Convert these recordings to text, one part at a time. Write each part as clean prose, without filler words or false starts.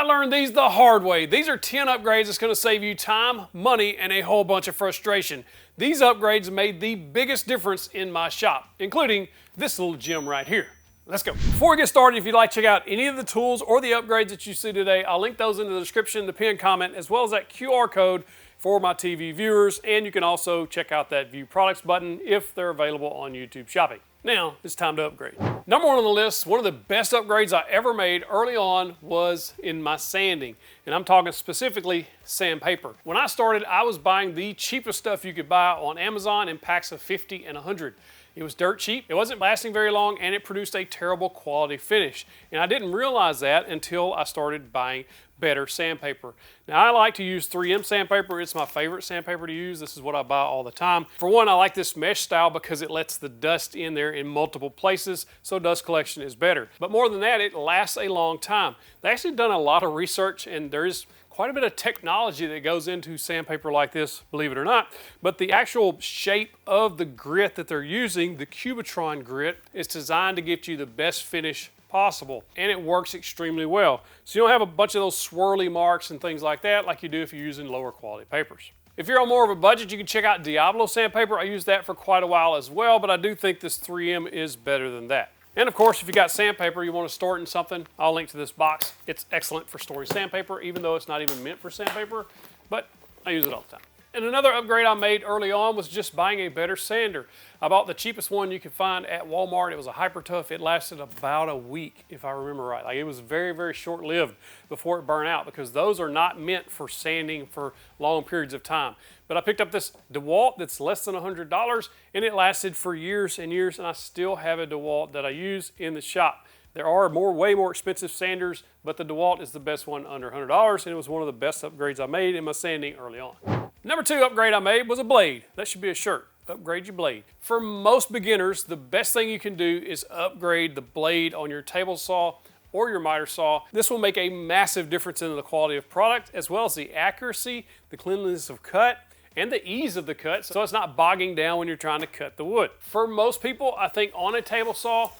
learned these the hard way. These are 10 upgrades that's gonna save you time, money, and a whole bunch of frustration. These upgrades made the biggest difference in my shop, including this little gem right here. Let's go. Before we get started, if you'd like to check out any of the tools or the upgrades that you see today, I'll link those in the description, the pinned comment, as well as that QR code for my TV viewers, and you can also check out that View Products button if they're available on YouTube Shopping. Now, it's time to upgrade. Number one on the list, one of the best upgrades I ever made early on was in my sanding. And I'm talking specifically sandpaper. When I started, I was buying the cheapest stuff you could buy on Amazon in packs of 50 and 100. It was dirt cheap, it wasn't lasting very long, and it produced a terrible quality finish. And I didn't realize that until I started buying better sandpaper. Now, I like to use 3M sandpaper. It's my favorite sandpaper to use. This is what I buy all the time. For one, I like this mesh style because it lets the dust in there in multiple places, so dust collection is better. But more than that, it lasts a long time. They actually done a lot of research, and there's quite a bit of technology that goes into sandpaper like this, believe it or not. But the actual shape of the grit that they're using, the Cubitron grit, is designed to get you the best finish possible, and it works extremely well. So you don't have a bunch of those swirly marks and things like that like you do if you're using lower quality papers. If you're on more of a budget, you can check out Diablo sandpaper. I used that for quite a while as well, but I do think this 3M is better than that. And of course, if you got sandpaper, you want to store it in something, I'll link to this box. It's excellent for storing sandpaper, even though it's not even meant for sandpaper, but I use it all the time. And another upgrade I made early on was just buying a better sander. I bought the cheapest one you could find at Walmart. It was a Hyper Tough. It lasted about a week, if I remember right. Like, it was very, very short-lived before it burned out, because those are not meant for sanding for long periods of time. But I picked up this DeWalt that's less than $100, and it lasted for years and years, and I still have a DeWalt that I use in the shop. There are way more expensive sanders, but the DeWalt is the best one under $100, and it was one of the best upgrades I made in my sanding early on. Number two upgrade I made was a blade. That should be a shirt. Upgrade your blade. For most beginners, the best thing you can do is upgrade the blade on your table saw or your miter saw. This will make a massive difference in the quality of product, as well as the accuracy, the cleanliness of cut, and the ease of the cut, so it's not bogging down when you're trying to cut the wood. For most people, I think on a table saw,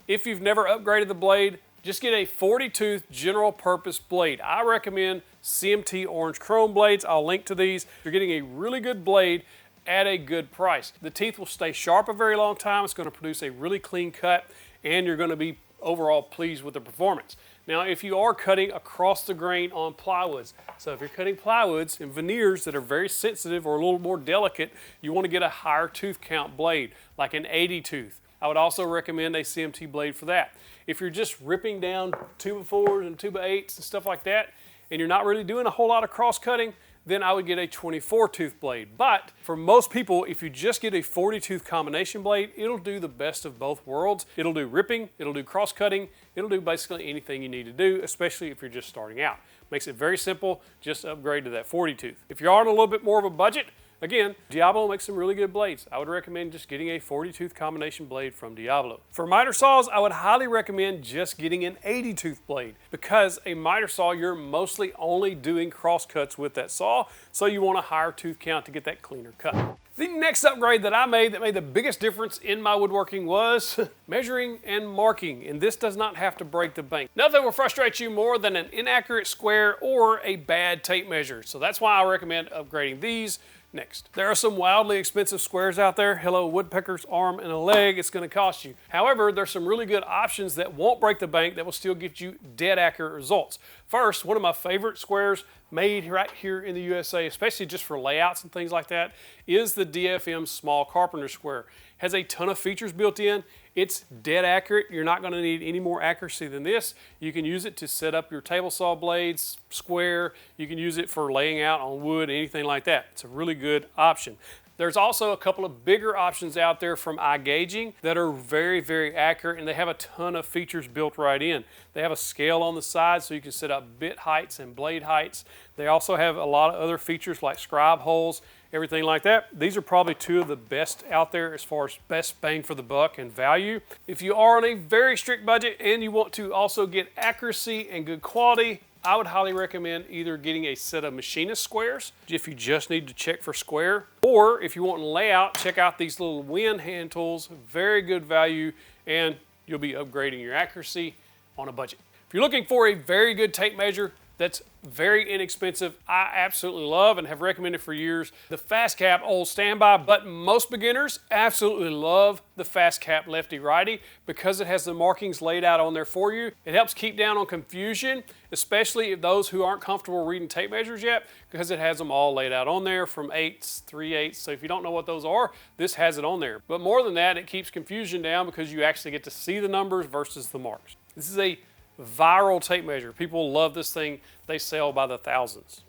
if you've never upgraded the blade, just get a 40-tooth general purpose blade. I recommend CMT orange chrome blades. I'll link to these. You're getting a really good blade at a good price. The teeth will stay sharp a very long time. It's going to produce a really clean cut, and you're going to be overall pleased with the performance. Now, if you are cutting across the grain on plywoods, so if you're cutting plywoods and veneers that are very sensitive or a little more delicate, you want to get a higher tooth count blade, like an 80 tooth. I would also recommend a CMT blade for that. If you're just ripping down 2x4s and 2x8s and stuff like that, and you're not really doing a whole lot of cross cutting, then I would get a 24-tooth blade. But for most people, if you just get a 40-tooth combination blade, it'll do the best of both worlds. It'll do ripping, it'll do cross cutting, it'll do basically anything you need to do, especially if you're just starting out. Makes it very simple, just upgrade to that 40-tooth. If you're on a little bit more of a budget, again, Diablo makes some really good blades. I would recommend just getting a 40-tooth combination blade from Diablo. For miter saws, I would highly recommend just getting an 80-tooth blade, because a miter saw, you're mostly only doing cross cuts with that saw, so you want a higher tooth count to get that cleaner cut. The next upgrade that I made that made the biggest difference in my woodworking was measuring and marking, and this does not have to break the bank. Nothing will frustrate you more than an inaccurate square or a bad tape measure, so that's why I recommend upgrading these next. There are some wildly expensive squares out there. Hello, woodpecker's arm and a leg, it's going to cost you. However, there's some really good options that won't break the bank that will still get you dead accurate results. First, one of my favorite squares made right here in the USA, especially just for layouts and things like that, is the DFM Small Carpenter Square. Has a ton of features built in. It's dead accurate. You're not going to need any more accuracy than this. You can use it to set up your table saw blades square. You can use it for laying out on wood, anything like that. It's a really good option. There's also a couple of bigger options out there from iGaging that are very, very accurate, and they have a ton of features built right in. They have a scale on the side so you can set up bit heights and blade heights. They also have a lot of other features like scribe holes, everything like that. These are probably two of the best out there as far as best bang for the buck and value. If you are on a very strict budget and you want to also get accuracy and good quality, I would highly recommend either getting a set of machinist squares if you just need to check for square, or if you want layout, check out these little Win hand tools. Very good value, and you'll be upgrading your accuracy on a budget. If you're looking for a very good tape measure, that's very inexpensive. I absolutely love and have recommended for years the Fast Cap old standby, but most beginners absolutely love the Fast Cap lefty righty because it has the markings laid out on there for you. It helps keep down on confusion, especially if those who aren't comfortable reading tape measures yet, because it has them all laid out on there from 8ths, 3/8. So if you don't know what those are, this has it on there. But more than that, it keeps confusion down because you actually get to see the numbers versus the marks. This is a viral tape measure. People love this thing. They sell by the thousands.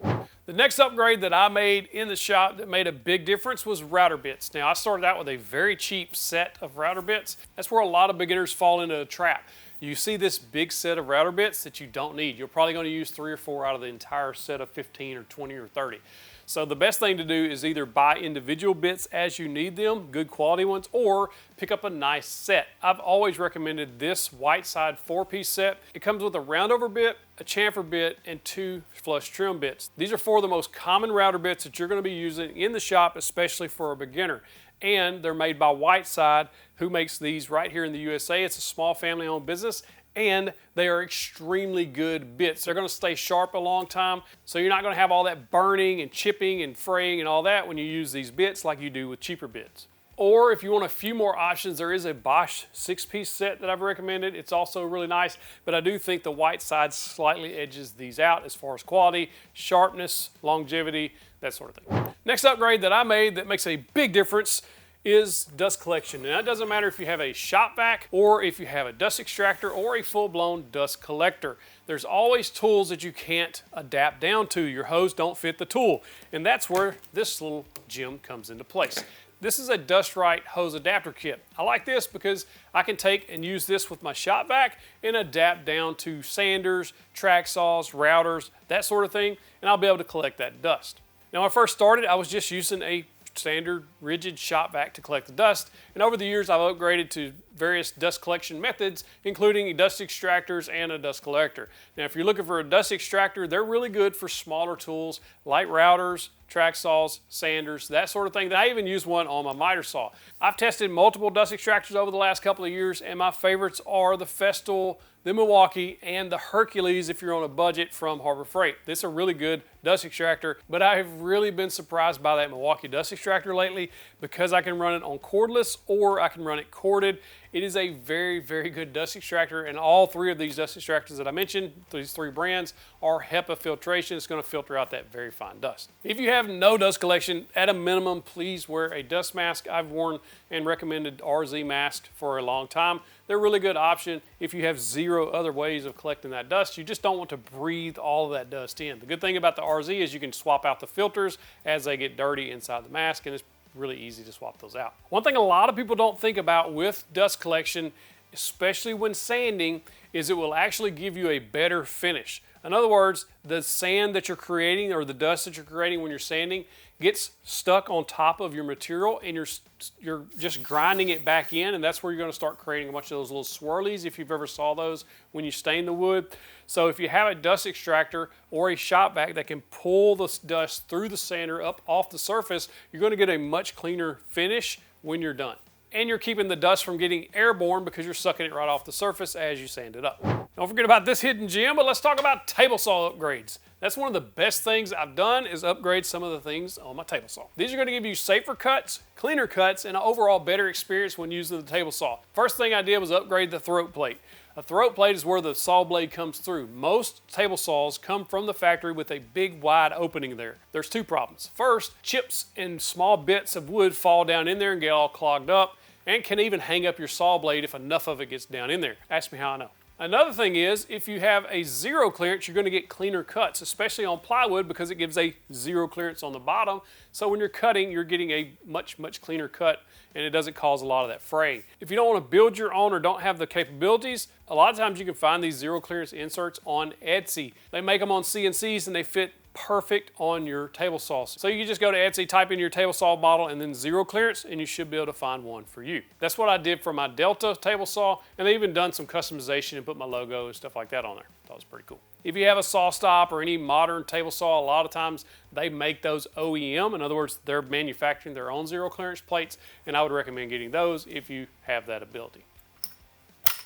The next upgrade that I made in the shop that made a big difference was router bits. Now, I started out with a very cheap set of router bits. That's where a lot of beginners fall into a trap. You see this big set of router bits that you don't need. You're probably going to use 3 or 4 out of the entire set of 15 or 20 or 30. So the best thing to do is either buy individual bits as you need them, good quality ones, or pick up a nice set. I've always recommended this white side 4-piece set. It comes with a roundover bit, a chamfer bit, and 2 flush trim bits. These are 4 of the most common router bits that you're going to be using in the shop, especially for a beginner. And they're made by Whiteside, who makes these right here in the USA. It's a small family-owned business, and they are extremely good bits. They're going to stay sharp a long time, so you're not going to have all that burning and chipping and fraying and all that when you use these bits like you do with cheaper bits. Or if you want a few more options, there is a Bosch 6-piece set that I've recommended. It's also really nice, but I do think the Whiteside slightly edges these out as far as quality, sharpness, longevity, that sort of thing. Next upgrade that I made that makes a big difference is dust collection. And that doesn't matter if you have a shop vac or if you have a dust extractor or a full-blown dust collector. There's always tools that you can't adapt down to. Your hose don't fit the tool. And that's where this little gem comes into place. This is a Dust Right hose adapter kit. I like this because I can take and use this with my shop vac and adapt down to sanders, track saws, routers, that sort of thing, and I'll be able to collect that dust. Now, when I first started, I was just using a standard rigid shop vac to collect the dust, and over the years I've upgraded to various dust collection methods, including dust extractors and a dust collector. Now, if you're looking for a dust extractor, they're really good for smaller tools like routers, track saws, sanders, that sort of thing. I even use one on my miter saw. I've tested multiple dust extractors over the last couple of years, and my favorites are the Festool, the Milwaukee, and the Hercules if you're on a budget from Harbor Freight. This is a really good dust extractor, but I've really been surprised by that Milwaukee dust extractor lately because I can run it on cordless or I can run it corded. It is a very, very good dust extractor, and all 3 of these dust extractors that I mentioned, these 3 brands, are HEPA filtration. It's going to filter out that very fine dust. If you have no dust collection, at a minimum, please wear a dust mask. I've worn and recommended RZ masks for a long time. They're a really good option if you have 0 other ways of collecting that dust. You just don't want to breathe all of that dust in. The good thing about the RZ is you can swap out the filters as they get dirty inside the mask, and it's really easy to swap those out. One thing a lot of people don't think about with dust collection, especially when sanding, is it will actually give you a better finish. In other words, the sand that you're creating or the dust that you're creating when you're sanding gets stuck on top of your material, and you're just grinding it back in, and that's where you're going to start creating a bunch of those little swirlies if you've ever saw those when you stain the wood. So if you have a dust extractor or a shop vac that can pull the dust through the sander up off the surface, you're going to get a much cleaner finish when you're done. And you're keeping the dust from getting airborne because you're sucking it right off the surface as you sand it up. Don't forget about this hidden gem, but let's talk about table saw upgrades. That's one of the best things I've done is upgrade some of the things on my table saw. These are going to give you safer cuts, cleaner cuts, and an overall better experience when using the table saw. First thing I did was upgrade the throat plate. A throat plate is where the saw blade comes through. Most table saws come from the factory with a big wide opening there. There's 2 problems. First, chips and small bits of wood fall down in there and get all clogged up, and can even hang up your saw blade if enough of it gets down in there. Ask me how I know. Another thing is, if you have a 0 clearance, you're going to get cleaner cuts, especially on plywood because it gives a 0 clearance on the bottom. So when you're cutting, you're getting a much, much cleaner cut, and it doesn't cause a lot of that fraying. If you don't want to build your own or don't have the capabilities, a lot of times you can find these 0 clearance inserts on Etsy. They make them on CNCs and they fit perfect on your table saw. So you can just go to Etsy, type in your table saw model and then 0 clearance, and you should be able to find one for you. That's what I did for my Delta table saw, and they even done some customization and put my logo and stuff like that on there. That was pretty cool. If you have a saw stop or any modern table saw, a lot of times they make those OEM. In other words, they're manufacturing their own 0 clearance plates, and I would recommend getting those if you have that ability.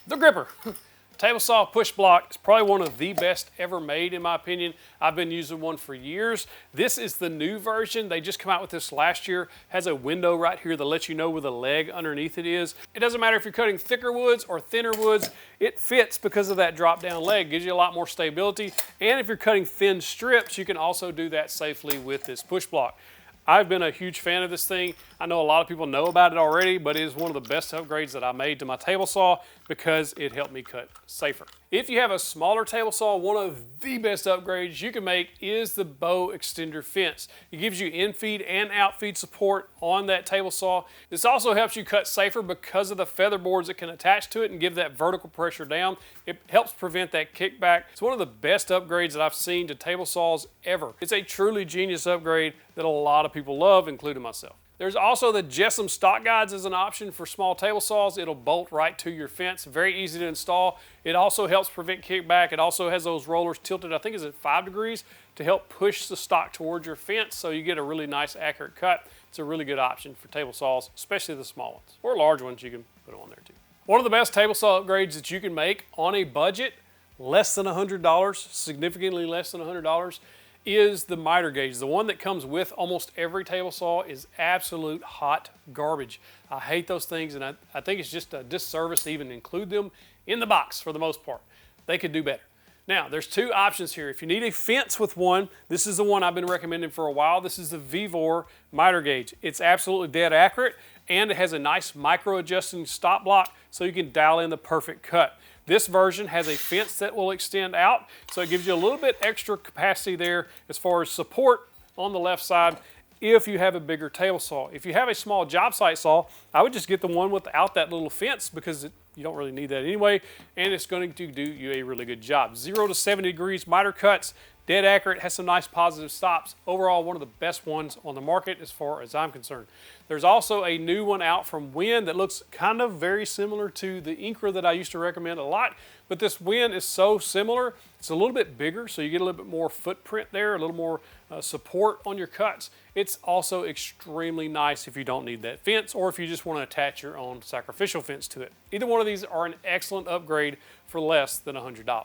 The gripper. Table saw push block is probably one of the best ever made in my opinion. I've been using one for years. This is the new version. They just come out with this last year. Has a window right here that lets you know where the leg underneath it is. It doesn't matter if you're cutting thicker woods or thinner woods, it fits because of that drop down leg. Gives you a lot more stability. And if you're cutting thin strips, you can also do that safely with this push block. I've been a huge fan of this thing. I know a lot of people know about it already, but it is one of the best upgrades that I made to my table saw because it helped me cut safer. If you have a smaller table saw, one of the best upgrades you can make is the bow extender fence. It gives you in-feed and out-feed support on that table saw. This also helps you cut safer because of the feather boards that can attach to it and give that vertical pressure down. It helps prevent that kickback. It's one of the best upgrades that I've seen to table saws ever. It's a truly genius upgrade that a lot of people love, including myself. There's also the Jessom stock guides as an option for small table saws. It'll bolt right to your fence. Very easy to install. It also helps prevent kickback. It also has those rollers tilted, I think it's at 5 degrees, to help push the stock towards your fence so you get a really nice accurate cut. It's a really good option for table saws, especially the small ones. Or large ones, you can put on there too. One of the best table saw upgrades that you can make on a budget, less than $100, significantly less than $100, is the miter gauge. The one that comes with almost every table saw is absolute hot garbage. I hate those things, and I think it's just a disservice to even include them in the box for the most part. They could do better. Now, there's two options here. If you need a fence with one, this is the one I've been recommending for a while. This is the Vevor miter gauge. It's absolutely dead accurate, and it has a nice micro adjusting stop block so you can dial in the perfect cut. This version has a fence that will extend out, so it gives you a little bit extra capacity there as far as support on the left side if you have a bigger table saw. If you have a small job site saw, I would just get the one without that little fence because you don't really need that anyway, and it's going to do you a really good job. 0 to 70 degrees miter cuts, dead accurate, has some nice positive stops. Overall, one of the best ones on the market as far as I'm concerned. There's also a new one out from Win that looks kind of very similar to the Incra that I used to recommend a lot, but this Win is so similar. It's a little bit bigger, so you get a little bit more footprint there, a little more support on your cuts. It's also extremely nice if you don't need that fence or if you just want to attach your own sacrificial fence to it. Either one of these are an excellent upgrade for less than $100.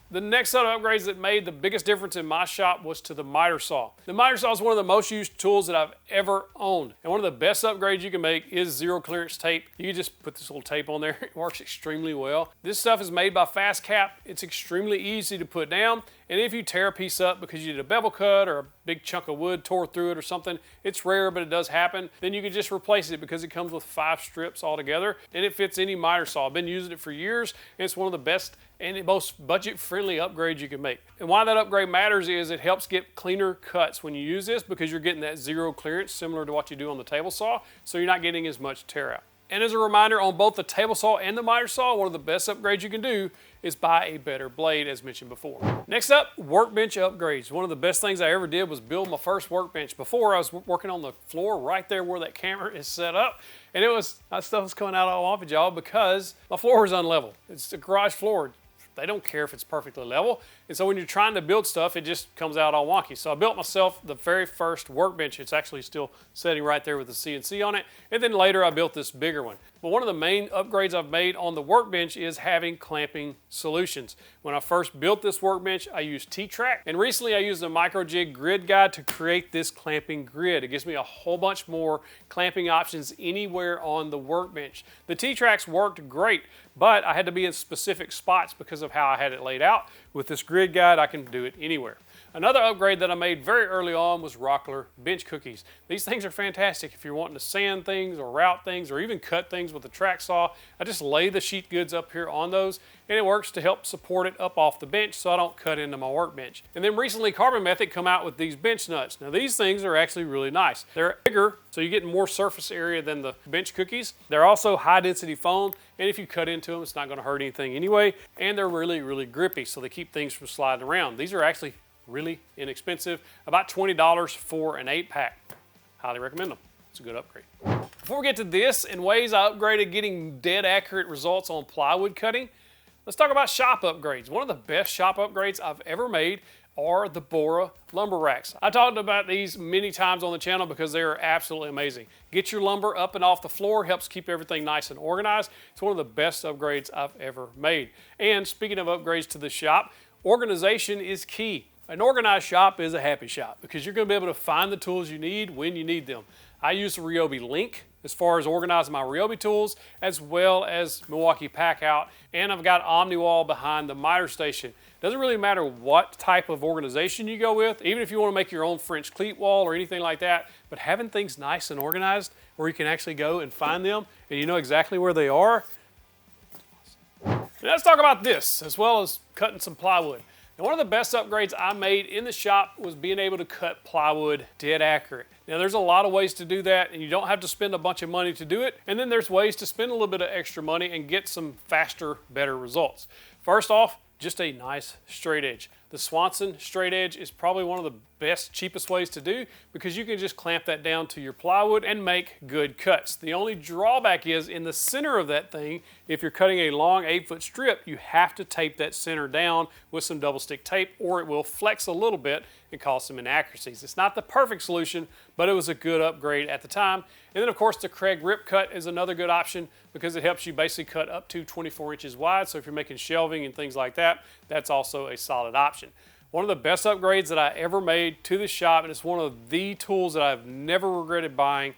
The next set of upgrades that made the biggest difference in my shop was to the miter saw. The miter saw is one of the most used tools that I've ever owned. And one of the best upgrades you can make is zero clearance tape. You can just put this little tape on there. It works extremely well. This stuff is made by Fast Cap. It's extremely easy to put down. And if you tear a piece up because you did a bevel cut or a big chunk of wood tore through it or something, it's rare, but it does happen, then you can just replace it because it comes with 5 strips altogether and it fits any miter saw. I've been using it for years and it's one of the best and the most budget-friendly upgrades you can make. And why that upgrade matters is it helps get cleaner cuts when you use this because you're getting that zero clearance similar to what you do on the table saw, so you're not getting as much tear out. And as a reminder, on both the table saw and the miter saw, one of the best upgrades you can do is buy a better blade, as mentioned before. Next up, workbench upgrades. One of the best things I ever did was build my first workbench. Before, I was working on the floor right there where that camera is set up, and that stuff was coming out all off of y'all because my floor is unlevel. It's a garage floor. They don't care if it's perfectly level. And so when you're trying to build stuff, it just comes out all wonky. So I built myself the very first workbench. It's actually still sitting right there with the CNC on it. And then later I built this bigger one. But one of the main upgrades I've made on the workbench is having clamping solutions. When I first built this workbench, I used T-Track. And recently I used a micro jig grid guide to create this clamping grid. It gives me a whole bunch more clamping options anywhere on the workbench. The T-Tracks worked great, but I had to be in specific spots because of how I had it laid out. With this grid guide, I can do it anywhere. Another upgrade that I made very early on was Rockler bench cookies. These things are fantastic if you're wanting to sand things or route things or even cut things with a track saw. I just lay the sheet goods up here on those, and it works to help support it up off the bench so I don't cut into my workbench. And then recently Carbon Method come out with these bench nuts. Now these things are actually really nice. They're bigger, so you get more surface area than the bench cookies. They're also high density foam, and if you cut into them, it's not going to hurt anything anyway. And they're really, really grippy, so they keep things from sliding around. These are actually really inexpensive, about $20 for an 8-pack. Highly recommend them. It's a good upgrade. Before we get to this and ways I upgraded getting dead accurate results on plywood cutting, let's talk about shop upgrades. One of the best shop upgrades I've ever made are the Bora lumber racks. I talked about these many times on the channel because they are absolutely amazing. Get your lumber up and off the floor, helps keep everything nice and organized. It's one of the best upgrades I've ever made. And speaking of upgrades to the shop, organization is key. An organized shop is a happy shop because you're going to be able to find the tools you need when you need them. I use the Ryobi Link as far as organizing my Ryobi tools, as well as Milwaukee Pack Out, and I've got OmniWall behind the miter station. Doesn't really matter what type of organization you go with, even if you want to make your own French cleat wall or anything like that, but having things nice and organized where you can actually go and find them and you know exactly where they are. Now let's talk about this, as well as cutting some plywood. Now, one of the best upgrades I made in the shop was being able to cut plywood dead accurate. Now, there's a lot of ways to do that, and you don't have to spend a bunch of money to do it. And then there's ways to spend a little bit of extra money and get some faster, better results. First off, just a nice straight edge. The Swanson straight edge is probably one of the best, cheapest ways to do because you can just clamp that down to your plywood and make good cuts. The only drawback is in the center of that thing, if you're cutting a long 8-foot strip, you have to tape that center down with some double stick tape or it will flex a little bit and cause some inaccuracies. It's not the perfect solution, but it was a good upgrade at the time. And then of course the Craig Rip Cut is another good option because it helps you basically cut up to 24 inches wide. So if you're making shelving and things like that, that's also a solid option. One of the best upgrades that I ever made to the shop, and it's one of the tools that I've never regretted buying,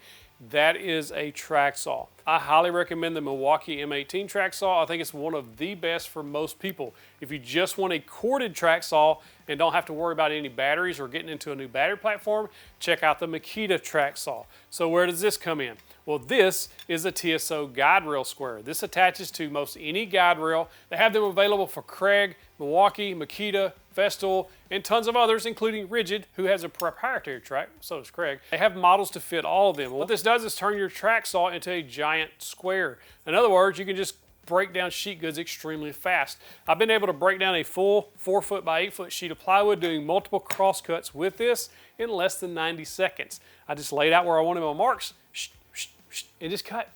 that is a track saw. I highly recommend the Milwaukee M18 track saw. I think it's one of the best for most people. If you just want a corded track saw and don't have to worry about any batteries or getting into a new battery platform, check out the Makita track saw. So where does this come in? Well, this is a TSO guide rail square. This attaches to most any guide rail. They have them available for Craig, Milwaukee, Makita, Festool, and tons of others, including Rigid, who has a proprietary track, so does Craig. They have models to fit all of them. What this does is turn your track saw into a giant square. In other words, you can just break down sheet goods extremely fast. I've been able to break down a full 4-foot by 8-foot sheet of plywood doing multiple cross cuts with this in less than 90 seconds. I just laid out where I wanted my marks, and just cut.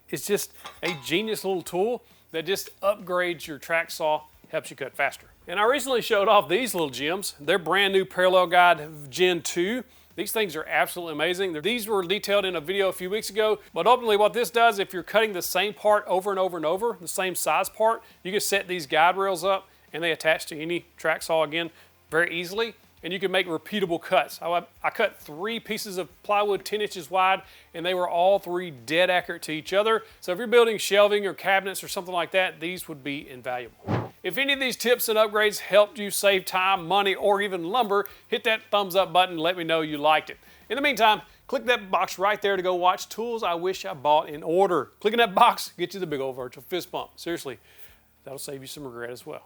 It's just a genius little tool that just upgrades your track saw, helps you cut faster. And I recently showed off these little gems. They're brand new Parallel Guide Gen 2. These things are absolutely amazing. These were detailed in a video a few weeks ago, but ultimately what this does, if you're cutting the same part over and over and over, the same size part, you can set these guide rails up and they attach to any track saw again very easily. And you can make repeatable cuts. I cut 3 pieces of plywood 10 inches wide and they were all 3 dead accurate to each other. So if you're building shelving or cabinets or something like that, these would be invaluable. If any of these tips and upgrades helped you save time, money, or even lumber, hit that thumbs up button and let me know you liked it. In the meantime, click that box right there to go watch tools I wish I bought in order. Clicking that box, get you the big old virtual fist bump. Seriously, that'll save you some regret as well.